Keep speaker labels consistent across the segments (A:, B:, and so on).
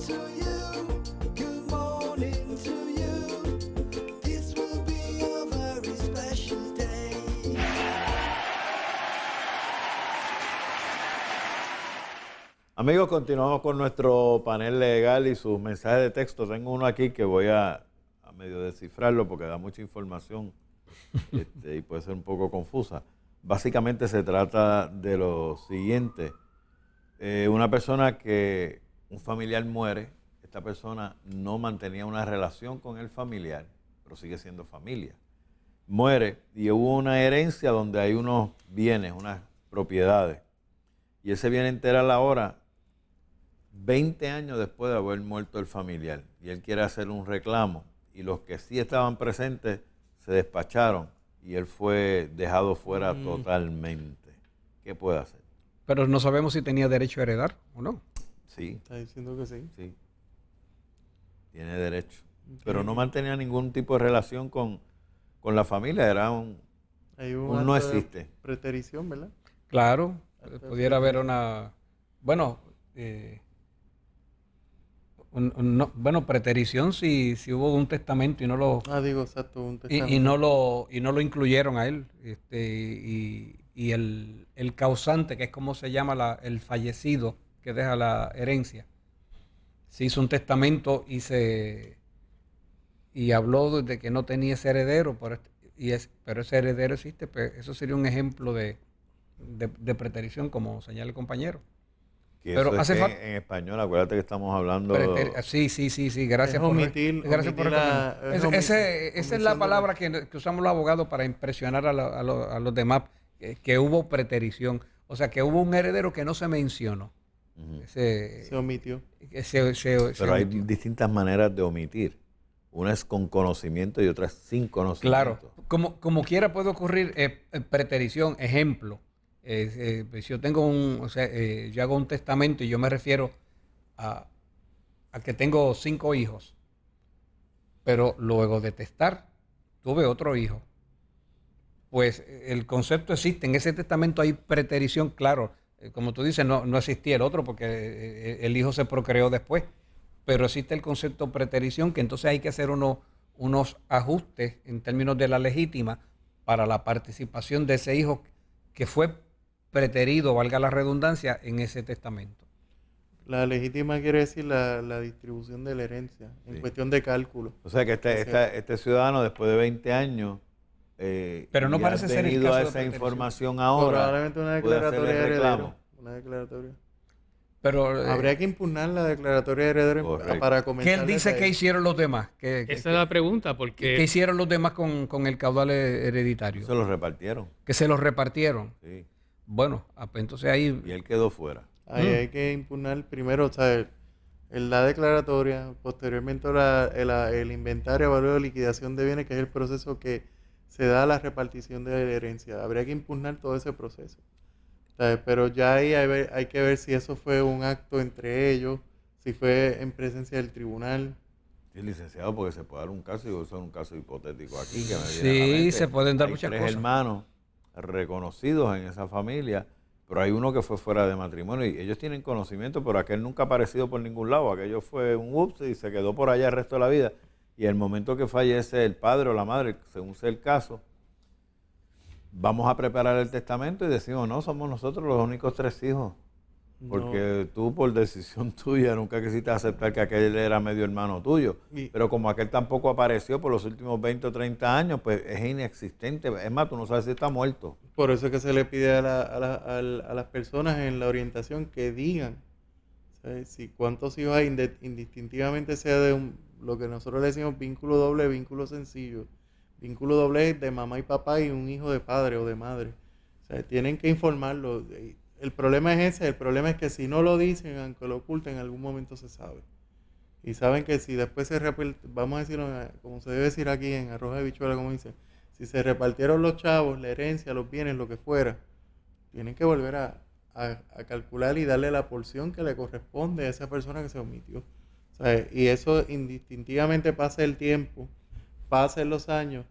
A: to you. Good morning to you. This will be a very special day.
B: Amigos, continuamos con nuestro panel legal y sus mensajes de texto. Tengo uno aquí que voy a medio descifrarlo porque da mucha información y puede ser un poco confusa. Básicamente se trata de lo siguiente. Una persona que un familiar muere, esta persona no mantenía una relación con el familiar, pero sigue siendo familia. Muere y hubo una herencia donde hay unos bienes, unas propiedades. Y ese bien entera la hora 20 años después de haber muerto el familiar. Y él quiere hacer un reclamo. Y los que sí estaban presentes se despacharon y él fue dejado fuera totalmente. ¿Qué puede hacer?
C: Pero no sabemos si tenía derecho a heredar o no.
B: Sí.
D: Está diciendo que sí.
B: Sí. Tiene derecho. Pero no mantenía ningún tipo de relación con la familia. Era un no existe.
D: Preterición, ¿verdad?
C: Claro, pudiera haber una... Bueno, preterición si hubo un testamento y no lo...
D: exacto, un testamento.
C: Y no lo incluyeron a él. Y el causante, que es como se llama el fallecido que deja la herencia, se hizo un testamento y habló de que no tenía ese heredero, pero ese heredero existe. Pues eso sería un ejemplo de preterición, como señala el compañero.
B: Que
C: pero
B: eso
C: hace
B: es
C: falta
B: en español, acuérdate que estamos hablando...
C: Sí, gracias por recomendarme. Esa es la palabra que usamos los abogados para impresionar a los demás, que hubo preterición, o sea, que hubo un heredero que no se mencionó.
D: Se omitió.
B: Pero hay distintas maneras de omitir. Una es con conocimiento y otra es sin conocimiento.
C: Claro, como quiera puede ocurrir preterición. Ejemplo, si yo tengo yo hago un testamento y yo me refiero a que tengo 5 hijos, pero luego de testar tuve otro hijo. Pues el concepto existe, en ese testamento hay preterición, claro, como tú dices, no existía el otro porque el hijo se procreó después, pero existe el concepto preterición, que entonces hay que hacer unos ajustes en términos de la legítima para la participación de ese hijo que fue preterido, valga la redundancia, en ese testamento.
D: La legítima quiere decir la distribución de la herencia, en cuestión de cálculo.
B: O sea que este ciudadano, después de 20 años,
C: pero no parece ser el caso
B: a
C: de
B: esa información ahora,
D: probablemente una declaratoria de heredero. Una declaratoria.
C: Pero
D: habría que impugnar la declaratoria de heredero para comenzar.
C: ¿Qué él dice que hicieron los demás?
E: Esa es la pregunta, porque...
C: ¿Qué hicieron los demás con el caudal hereditario?
B: Se los repartieron.
C: ¿Que se los repartieron?
B: Sí.
C: Bueno, pues entonces ahí...
B: Y él quedó fuera.
D: Ahí hay que impugnar primero, o sea, la declaratoria, posteriormente el inventario, valor de liquidación de bienes, que es el proceso que se da a la repartición de la herencia. Habría que impugnar todo ese proceso. Pero ya ahí hay que ver si eso fue un acto entre ellos, si fue en presencia del tribunal.
B: Sí, licenciado, porque se puede dar un caso, y eso es un caso hipotético aquí. Que me
C: sí, se pueden dar muchas cosas.
B: Hay 3 hermanos reconocidos en esa familia, pero hay uno que fue fuera de matrimonio y ellos tienen conocimiento, pero aquel nunca ha aparecido por ningún lado. Aquello fue un ups y se quedó por allá el resto de la vida. Y el momento que fallece el padre o la madre, según sea el caso, vamos a preparar el testamento y decimos, no, somos nosotros los únicos 3 hijos. Porque tú, por decisión tuya, nunca quisiste aceptar que aquel era medio hermano tuyo. Pero como aquel tampoco apareció por los últimos 20 o 30 años, pues es inexistente. Es más, tú no sabes si está muerto.
D: Por eso es que se le pide a las personas en la orientación que digan, ¿sabes? Si cuántos hijos hay, indistintivamente sea de lo que nosotros le decimos vínculo doble, vínculo sencillo. Vínculo doble es de mamá y papá y un hijo de padre o de madre. O sea, tienen que informarlo. El problema es ese. El problema es que si no lo dicen, aunque lo oculten, en algún momento se sabe. Y saben que si después se repartieron, vamos a decirlo como se debe decir aquí en Arroz de Habichuela, como dice, si se repartieron los chavos, la herencia, los bienes, lo que fuera, tienen que volver a calcular y darle la porción que le corresponde a esa persona que se omitió. O sea, y eso indistintivamente pasa el tiempo, pasen los años,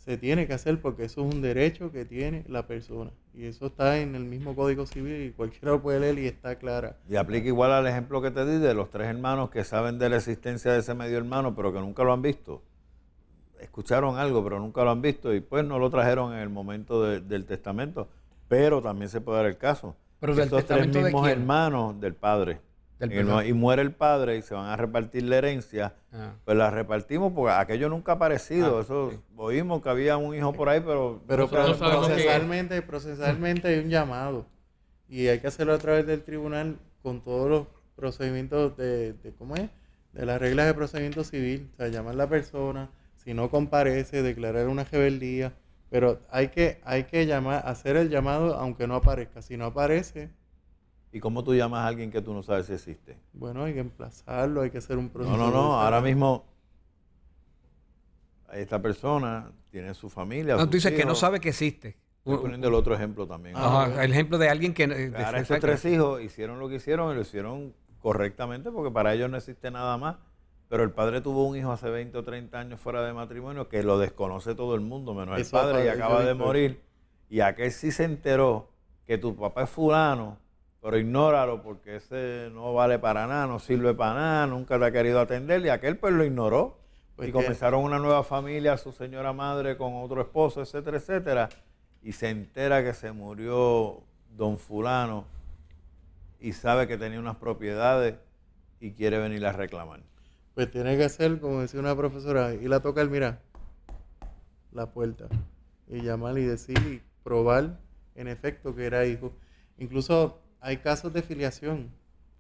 D: se tiene que hacer porque eso es un derecho que tiene la persona. Y eso está en el mismo Código Civil y cualquiera lo puede leer y está clara.
B: Y aplica igual al ejemplo que te di de los 3 hermanos que saben de la existencia de ese medio hermano, pero que nunca lo han visto. Escucharon algo, pero nunca lo han visto y pues no lo trajeron en el momento del testamento. Pero también se puede dar el caso.
C: Pero del
B: Esos 3
C: testamento ¿de
B: mismos
C: quién?
B: hermanos del padre. Y muere el padre y se van a repartir la herencia. Pues la repartimos porque aquello nunca ha aparecido. Eso oímos que había un hijo por ahí, pero
E: Nosotros sabemos que-
D: procesalmente hay un llamado y hay que hacerlo a través del tribunal con todos los procedimientos ¿cómo es? De las reglas de procedimiento civil. O sea, llamar a la persona, si no comparece, declarar una rebeldía, pero hay que llamar, hacer el llamado aunque no aparezca. Si no aparece,
B: ¿y cómo tú llamas a alguien que tú no sabes si existe?
D: bueno, hay que emplazarlo, hay que hacer un proceso.
B: No,
D: de
B: ahora mismo esta persona tiene su familia.
C: No,
B: sus
C: tú dices que no
B: hijos.
C: sabe que existe.
B: Estoy poniendo el otro ejemplo también.
C: Ajá, el ejemplo de alguien que...
B: Ahora estos 3 hijos hicieron lo que hicieron y lo hicieron correctamente porque para ellos no existe nada más. Pero el padre tuvo un hijo hace 20 o 30 años fuera de matrimonio que lo desconoce todo el mundo, menos el
D: Eso
B: padre, y
D: aparece,
B: acaba de
D: Víctor.
B: morir. Y aquel sí se enteró que tu papá es fulano, pero ignóralo porque ese no vale para nada, no sirve para nada, nunca te ha querido atender. Y aquel pues lo ignoró.
D: Pues
B: y
D: que-
B: comenzaron una nueva familia, su señora madre con otro esposo, etcétera, etcétera. Y se entera que se murió don fulano y sabe que tenía unas propiedades y quiere venir a reclamar.
D: Pues tiene que hacer, como decía una profesora, ir a tocar, mira, la puerta. Y llamar y decir y probar en efecto que era hijo. Incluso hay casos de filiación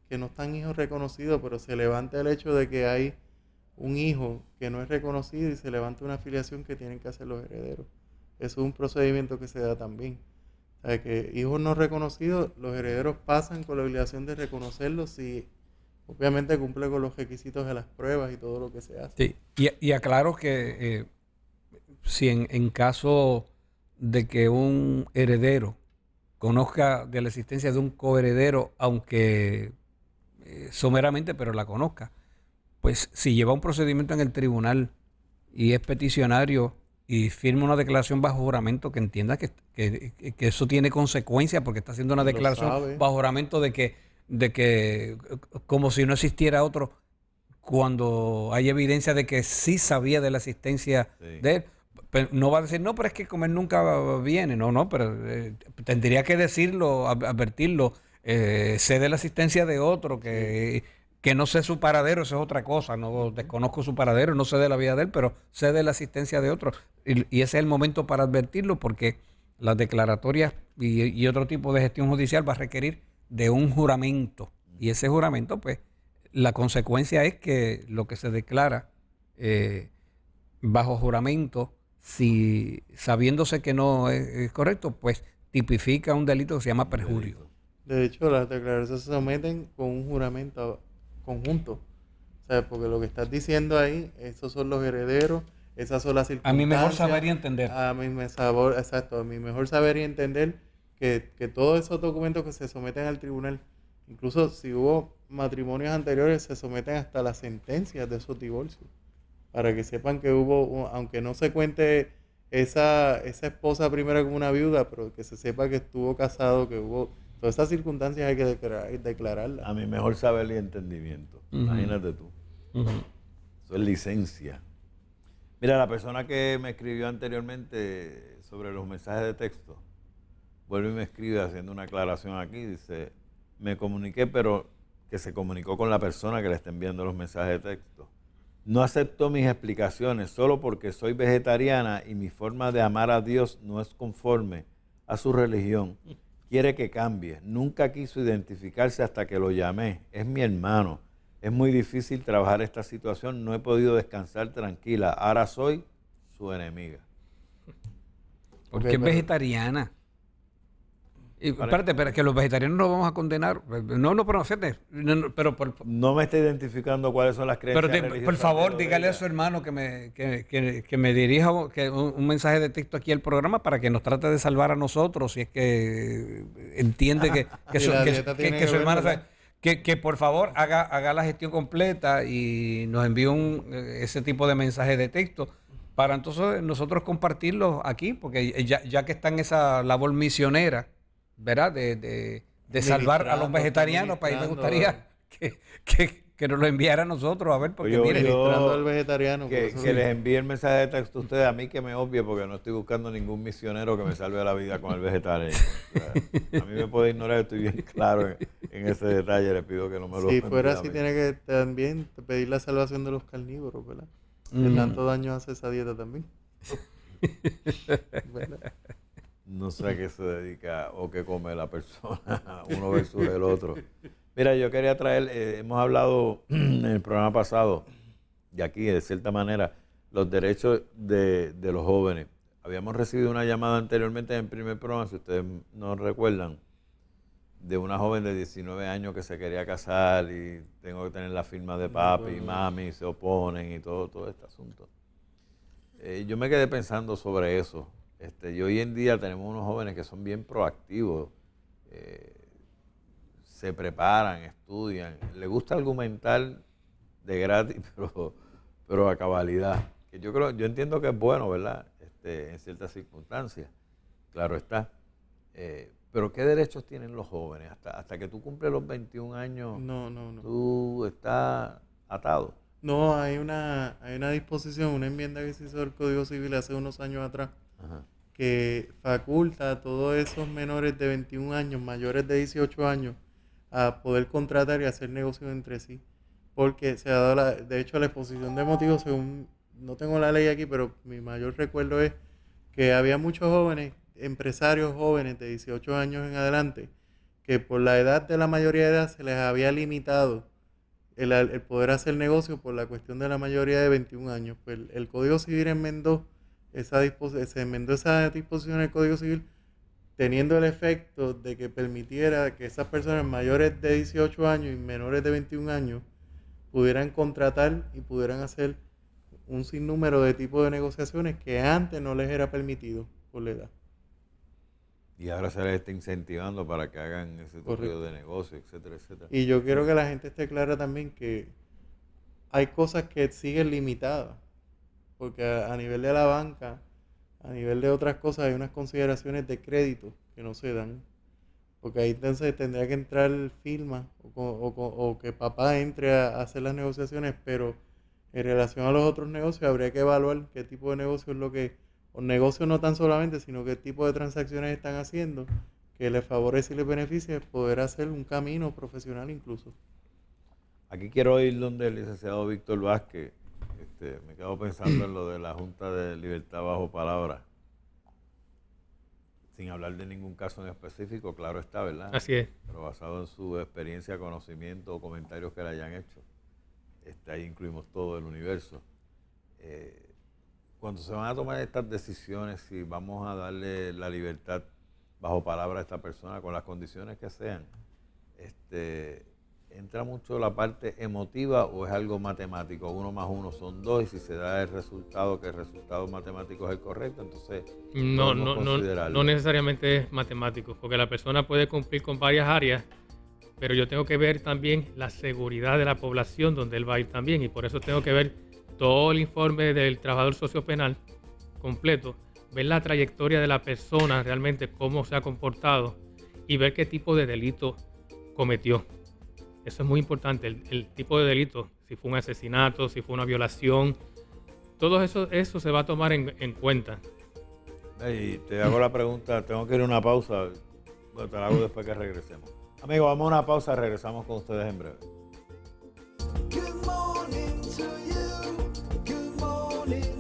D: que no están hijos reconocidos, pero se levanta el hecho de que hay un hijo que no es reconocido y se levanta una filiación que tienen que hacer los herederos. Eso es un procedimiento que se da también. O sea, que hijos no reconocidos, los herederos pasan con la obligación de reconocerlos si obviamente cumple con los requisitos de las pruebas y todo lo que se hace.
C: Sí, y aclaro que si en caso de que un heredero conozca de la existencia de un coheredero, aunque someramente, pero la conozca, pues si lleva un procedimiento en el tribunal y es peticionario y firma una declaración bajo juramento, que entienda que eso tiene consecuencias porque está haciendo una
D: Lo
C: declaración
D: sabe.
C: bajo juramento de que como si no existiera otro, cuando hay evidencia de que sí sabía de la existencia
B: Sí.
C: de él. Pero no va a decir, no, pero es que como él nunca viene. No, pero tendría que decirlo, advertirlo. Sé de la existencia de otro, que no sé su paradero, eso es otra cosa. No desconozco su paradero, no sé de la vida de él, pero sé de la existencia de otro. Y ese es el momento para advertirlo porque las declaratorias y otro tipo de gestión judicial va a requerir de un juramento. Y ese juramento, pues, la consecuencia es que lo que se declara bajo juramento, si sabiéndose que no es correcto, pues tipifica un delito que se llama perjurio.
D: De hecho, las declaraciones se someten con un juramento conjunto. O sea, porque lo que estás diciendo ahí, esos son los herederos, esas son las
C: A
D: circunstancias.
C: mi mejor saber y entender.
D: A mi exacto, a mi mejor saber y entender que todos esos documentos que se someten al tribunal, incluso si hubo matrimonios anteriores, se someten hasta las sentencias de esos divorcios. Para que sepan que hubo, aunque no se cuente esa esposa primero como una viuda, pero que se sepa que estuvo casado, que hubo... Todas esas circunstancias hay que declararlas.
B: A mi mejor saber y entendimiento.
C: Ujú.
B: Imagínate tú.
C: Ujú.
B: Eso es licencia. Mira, la persona que me escribió anteriormente sobre los mensajes de texto, vuelve y me escribe haciendo una aclaración aquí. Dice, me comuniqué, pero que se comunicó con la persona que le está enviando los mensajes de texto. No aceptó mis explicaciones solo porque soy vegetariana y mi forma de amar a Dios no es conforme a su religión. Quiere que cambie. Nunca quiso identificarse hasta que lo llamé. Es mi hermano. Es muy difícil trabajar esta situación. No he podido descansar tranquila. Ahora soy su enemiga.
C: Porque
D: Ok,
C: es
D: pero-
C: vegetariana. Y,
B: Vale.
C: espérate, pero es que los vegetarianos no vamos a condenar. No, pero fíjate, pero
B: No me está identificando cuáles son las creencias
C: por
B: religiosas
C: favor,
B: de
C: dígale a
B: ella.
C: su hermano que me dirija un mensaje de texto aquí al programa para que nos trate de salvar a nosotros, si es que entiende que
D: Y la dieta tiene que
C: su
D: ver,
C: hermano...
D: ¿verdad?
C: Que por favor haga la gestión completa y nos envíe ese tipo de mensaje de texto para entonces nosotros compartirlos aquí, porque ya que está en esa labor misionera, ¿verdad? De salvar a los vegetarianos, pues ahí me gustaría que nos lo enviara a nosotros, a ver, porque
B: Yo-
C: mire,
B: yo-
D: Ministrando al vegetariano. por
B: Que
D: eso
B: les
D: digo.
B: envíe el mensaje de texto a ustedes, a mí que me obvie, porque no estoy buscando ningún misionero que me salve la vida con el vegetariano. O sea, a mí me puede ignorar, estoy bien claro en ese detalle, le pido que no me lo
D: Si fuera
B: envíe a
D: así,
B: mí.
D: tiene que también pedir la salvación de los carnívoros, ¿verdad? Que tanto daño hace esa dieta también. ¿Verdad?
B: No sé a qué se dedica o qué come la persona, uno versus el otro. Mira, yo quería traer, hemos hablado en el programa pasado, y aquí de cierta manera, los derechos de los jóvenes. Habíamos recibido una llamada anteriormente en el primer programa, si ustedes no recuerdan, de una joven de 19 años que se quería casar y tengo que tener la firma de papi y mami, y se oponen y todo este asunto. Yo me quedé pensando sobre eso. Y hoy en día tenemos unos jóvenes que son bien proactivos, se preparan, estudian, les gusta argumentar de gratis, pero a cabalidad. Que yo entiendo que es bueno, ¿verdad? En ciertas circunstancias, claro está. Pero ¿qué derechos tienen los jóvenes? Hasta que tú cumples los 21 años,
D: No.
B: tú estás atado.
D: No, hay una disposición, una enmienda que se hizo al Código Civil hace unos años atrás,
B: Ajá.
D: que faculta a todos esos menores de 21 años, mayores de 18 años, a poder contratar y hacer negocios entre sí. Porque se ha dado, de hecho, la exposición de motivos, según, no tengo la ley aquí, pero mi mayor recuerdo es que había muchos jóvenes, empresarios jóvenes de 18 años en adelante, que por la edad de la mayoría de edad se les había limitado el poder hacer negocio por la cuestión de la mayoría de 21 años. Pues el Código Civil enmendó se enmendó esa disposición en el Código Civil teniendo el efecto de que permitiera que esas personas mayores de 18 años y menores de 21 años pudieran contratar y pudieran hacer un sinnúmero de tipos de negociaciones que antes no les era permitido por la edad.
B: Y ahora se les está incentivando para que hagan ese tipo
D: Correcto.
B: de negocio, etcétera, etcétera.
D: Y yo quiero que la gente esté clara también que hay cosas que siguen limitadas, porque a nivel de la banca, a nivel de otras cosas, hay unas consideraciones de crédito que no se dan. Porque ahí entonces tendría que entrar firma o que papá entre a hacer las negociaciones, pero en relación a los otros negocios habría que evaluar qué tipo de negocio es lo que, o negocios no tan solamente, sino qué tipo de transacciones están haciendo que les favorece y les beneficie poder hacer un camino profesional incluso.
B: Aquí quiero ir donde el licenciado Víctor Vázquez. Me quedo pensando en lo de la Junta de Libertad bajo palabra. Sin hablar de ningún caso en específico, claro está, ¿verdad?
E: Así es.
B: Pero basado en su experiencia, conocimiento o comentarios que le hayan hecho. Ahí incluimos todo el universo. Cuando se van a tomar estas decisiones, si vamos a darle la libertad bajo palabra a esta persona con las condiciones que sean, ¿entra mucho la parte emotiva o es algo matemático? 1 más 1 son 2 y si se da el resultado, que el resultado matemático es el correcto, entonces
E: No necesariamente es matemático, porque la persona puede cumplir con varias áreas, pero yo tengo que ver también la seguridad de la población donde él va a ir también, y por eso tengo que ver todo el informe del trabajador sociopenal completo, ver la trayectoria de la persona realmente, cómo se ha comportado y ver qué tipo de delito cometió. Eso es muy importante, el tipo de delito, si fue un asesinato, si fue una violación, todo eso se va a tomar en cuenta.
B: Y te hago la pregunta, tengo que ir a una pausa, te la hago después que regresemos. Amigos, vamos a una pausa, regresamos con ustedes en breve.
A: Good morning to you. Good morning